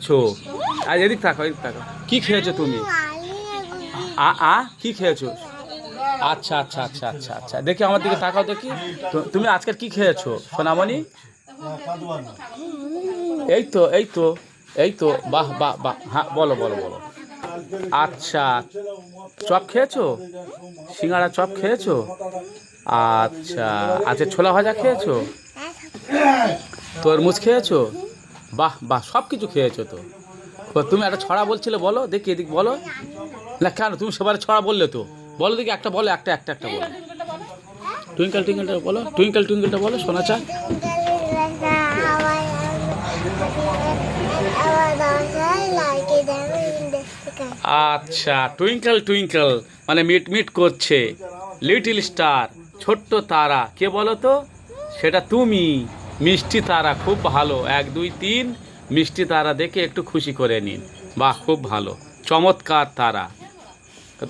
খেয়েছো? আর এদিক তাকাও, এদিক তাকাও। কি খেয়েছো তুমি? কি খেয়েছো? আচ্ছা আচ্ছা আচ্ছা আচ্ছা আচ্ছা, দেখি আমার দিকে তাকাও দেখি। তুমি আজকে কি খেয়েছো সোনামণি? এই তো এই তো এই তো, বাহ বাহ বাহ, হ্যাঁ বলো বলো বলো। আচ্ছা, চপ খেয়েছো? সিঙ্গাড়া চপ খেয়েছো? আচ্ছা আচ্ছা, ছোলা ভাজা খেয়েছো? তরমুজ খেয়েছো? বাহ বাহ, সব কিছু খেয়েছো তো। তুমি একটা ছড়া বলছিলে, বলো দেখি, এদিক বলো। না কেন, তুমি সবার ছড়া বললে তো, বলো দেখি একটা বলো, একটা একটা একটা বলো। টুইঙ্কেল টুইঙ্কেলটা বলো, টুইঙ্কেল টুইঙ্কেলটা বলো শোনা চা। আচ্ছা, টুইঙ্কেল টুইঙ্কেল মানে মিট মিট করছে, লিটল স্টার ছোট্ট তারা, কে বলো তো? সেটা তুমি। মিষ্টি তারা, খুব ভালো, 1 2 3 মিষ্টি তারা দেখে একটু খুশি করে নিন। বাহ, খুব ভালো, চমৎকার তারা। তো